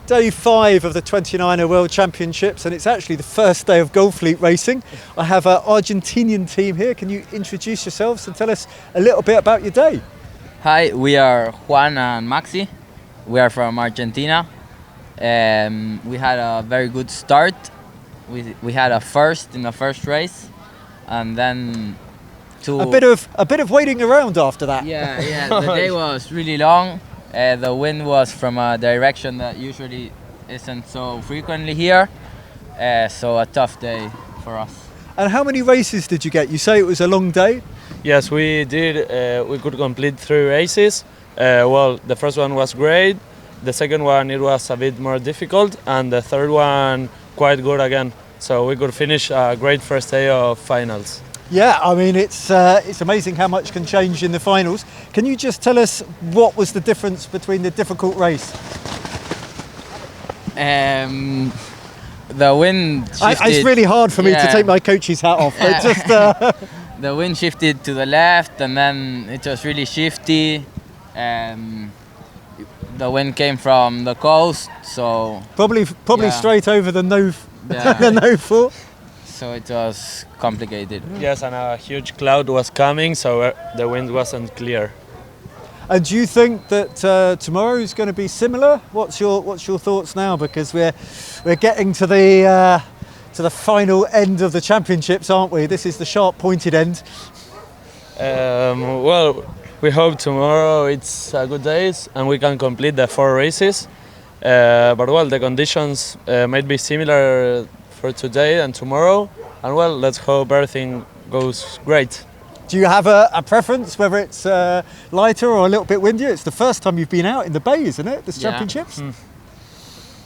day 5 of the 29er World Championships, and it's actually the first day of Gold Fleet racing. I have an Argentinian team here. Can you introduce yourselves and tell us a little bit about your day? Hi, we are Juan and Maxi. We are from Argentina. We had a very good start. We had a first in the first race, and then a bit of waiting around after that. Yeah. The day was really long. The wind was from a direction that usually isn't so frequently here. So a tough day for us. And how many races did you get? You say it was a long day? Yes, we did. We could complete 3 races. Well, the first one was great. The second one, it was a bit more difficult. And the third one, quite good again. So we could finish a great first day of finals. Yeah, I mean, it's amazing how much can change in the finals. Can you just tell us what was the difference between the difficult race? The wind shifted. It's really hard for me to take my coach's hat off. But just, the wind shifted to the left, and then it was really shifty. The wind came from the coast, so probably straight over the no foot. So it was complicated. Yes, and a huge cloud was coming, so the wind wasn't clear. And do you think that tomorrow is going to be similar? What's your thoughts now? Because we're getting to the final end of the championships, aren't we? This is the sharp, pointed end. Well, we hope tomorrow it's a good day and we can complete the 4 races. But well, the conditions might be similar for today and tomorrow, and well, let's hope everything goes great. Do you have a preference, whether it's lighter or a little bit windier? It's the first time you've been out in the bay, isn't it, this championships?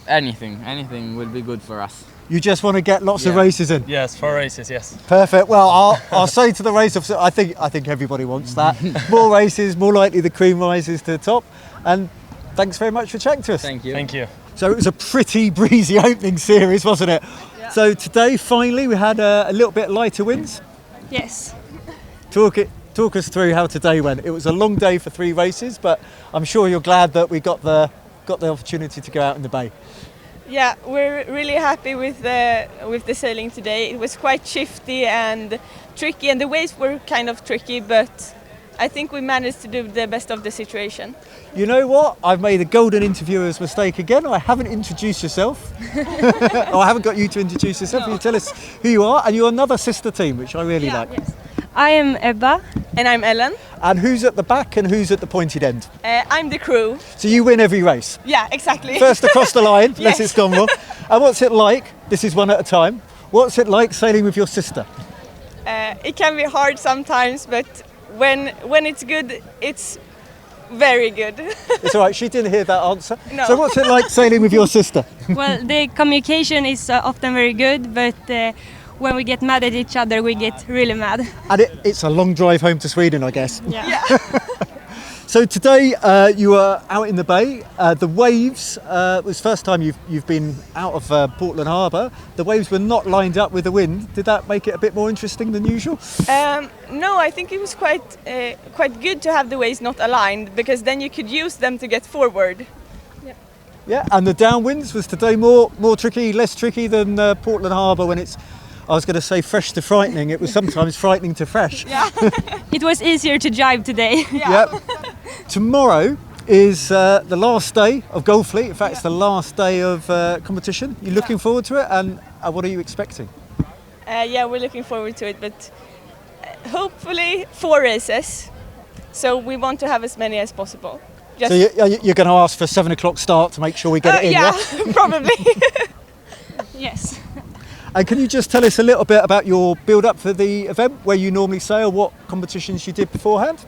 Anything will be good for us. You just want to get lots of races in? Yes, 4 races, yes. Perfect. Well, I'll say to the race officer, I think everybody wants that. More races, more likely the cream rises to the top. And thanks very much for chatting to us. Thank you. Thank you. So it was a pretty breezy opening series, wasn't it? Yeah. So today, finally, we had a little bit lighter winds. Yes. Talk us through how today went. It was a long day for 3 races, but I'm sure you're glad that we got the opportunity to go out in the bay. Yeah, we're really happy with the sailing today. It was quite shifty and tricky, and the waves were kind of tricky, but I think we managed to do the best of the situation. You know what? I've made a golden interviewer's mistake again. I haven't introduced yourself. I haven't got you to introduce yourself. No. Can you tell us who you are? And you're another sister team, which I really like. Yes. I am Ebba. And I'm Ellen. And who's at the back and who's at the pointed end? I'm the crew. So you win every race? Yeah, exactly. First across the line, unless Yes. it's gone wrong. And what's it like? This is one at a time. What's it like sailing with your sister? It can be hard sometimes, but when it's good, it's very good. It's all right, she didn't hear that answer. No. So what's it like sailing with your sister? Well, the communication is often very good, but when we get mad at each other, we get really mad. And it's a long drive home to Sweden, I guess. Yeah. So today you were out in the bay. The waves, it was the first time you've been out of Portland Harbour. The waves were not lined up with the wind. Did that make it a bit more interesting than usual? No, I think it was quite good to have the waves not aligned, because then you could use them to get forward. Yeah, and the downwinds was today more tricky, less tricky than Portland Harbour when it's, I was going to say fresh to frightening. It was sometimes frightening to fresh. Yeah. It was easier to jibe today. Yeah. Yep. Tomorrow is the last day of Gold Fleet. In fact, it's the last day of competition. You're looking forward to it, and what are you expecting? Yeah, we're looking forward to it, but hopefully 4 races. So we want to have as many as possible. So you're going to ask for a 7 o'clock start to make sure we get it in, yeah? Probably. Yes. And can you just tell us a little bit about your build-up for the event, where you normally sail, what competitions you did beforehand?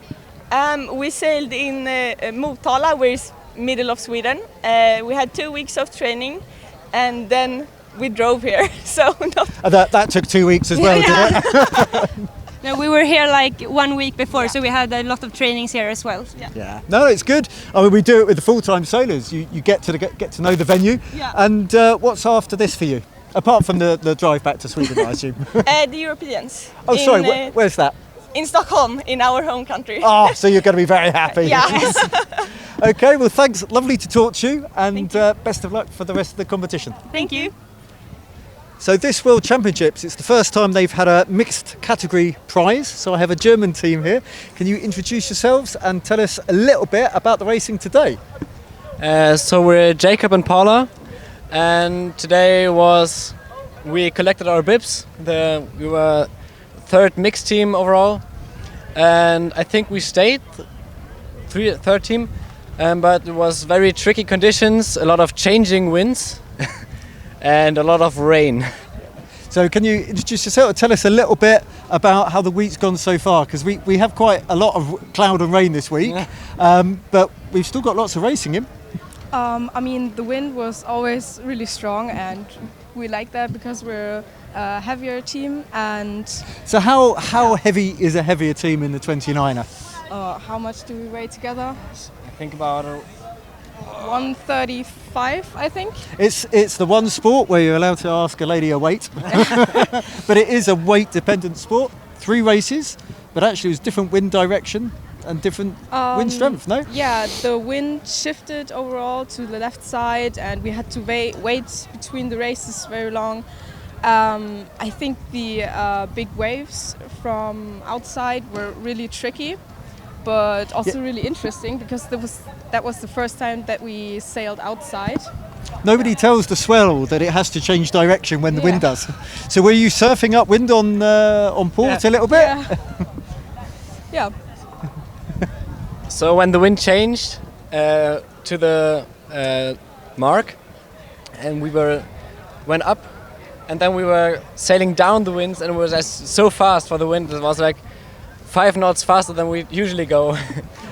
We sailed in Motala, where it's middle of Sweden. We had 2 weeks of training, and then we drove here. So that took 2 weeks as well, did it? No, we were here like 1 week before, so we had a lot of trainings here as well. Yeah. No, it's good. I mean, we do it with the full-time sailors. You get to know the venue. Yeah. And what's after this for you? Apart from the drive back to Sweden, I assume. the Europeans. Oh, sorry, where's that? In Stockholm, in our home country. Oh, so you're going to be very happy. Yeah. Okay, well, thanks. Lovely to talk to you, and best of luck for the rest of the competition. Thank you. So this World Championships, it's the first time they've had a mixed category prize. So I have a German team here. Can you introduce yourselves and tell us a little bit about the racing today? So we're Jakob and Paula, and today we collected our bibs. We were third mixed team overall, and I think we stayed third team, but it was very tricky conditions, a lot of changing winds and a lot of rain. So can you introduce yourself and tell us a little bit about how the week's gone so far? Because we have quite a lot of cloud and rain this week, but we've still got lots of racing in. I mean, the wind was always really strong, and we like that because we're a heavier team. And so how heavy is a heavier team in the 29er? how much do we weigh together? I think about 135, I think. It's the one sport where you're allowed to ask a lady her weight, but it is a weight-dependent sport. 3 races, but actually it was different wind direction and different wind strength, no? Yeah, the wind shifted overall to the left side, and we had to wait between the races very long. I think the big waves from outside were really tricky, but also really interesting because that was the first time that we sailed outside. Nobody tells the swell that it has to change direction when the wind does. So were you surfing upwind on port a little bit? Yeah. So when the wind changed to the mark, and we went up, and then we were sailing down the winds, and it was just so fast for the wind. It was like 5 knots faster than we usually go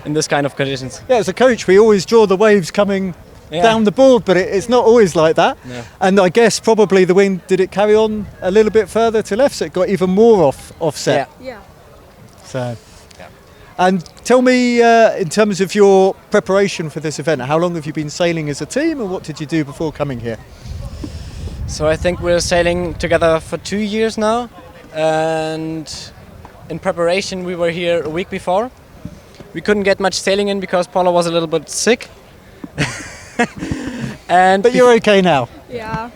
in this kind of conditions. Yeah, as a coach, we always draw the waves coming down the board, but it's not always like that. Yeah. And I guess probably the wind, did it carry on a little bit further to left, so it got even more offset? Yeah. So. And tell me, in terms of your preparation for this event, how long have you been sailing as a team, and what did you do before coming here? So I think we're sailing together for 2 years now, and in preparation we were here a week before. We couldn't get much sailing in because Paula was a little bit sick. But you're okay now? Yeah,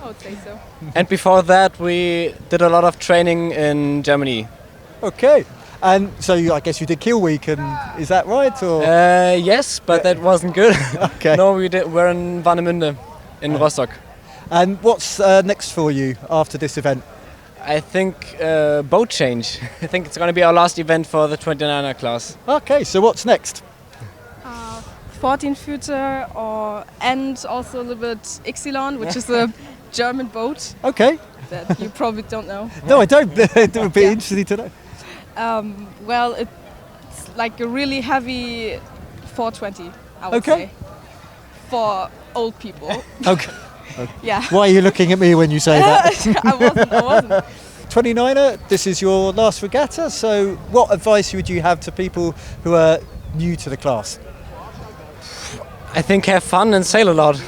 I would say so. And before that we did a lot of training in Germany. Okay. And so I guess you did Kiel Week, and is that right? Or? Yes, but that wasn't good. Okay. No, we're in Warnemünde, in Rostock. And what's next for you after this event? I think boat change. I think it's going to be our last event for the 29er class. Okay, so what's next? 14-footer and also a little bit Ixilon, which is a German boat Okay. that you probably don't know. No, I don't. It would be interesting to know. Well, it's like a really heavy 420, I would Okay. say, for old people. Okay. Yeah. Why are you looking at me when you say that? I wasn't. 29er, this is your last regatta, so what advice would you have to people who are new to the class? I think have fun and sail a lot.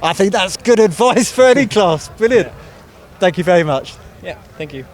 I think that's good advice for any class. Brilliant. Thank you very much. Yeah, thank you.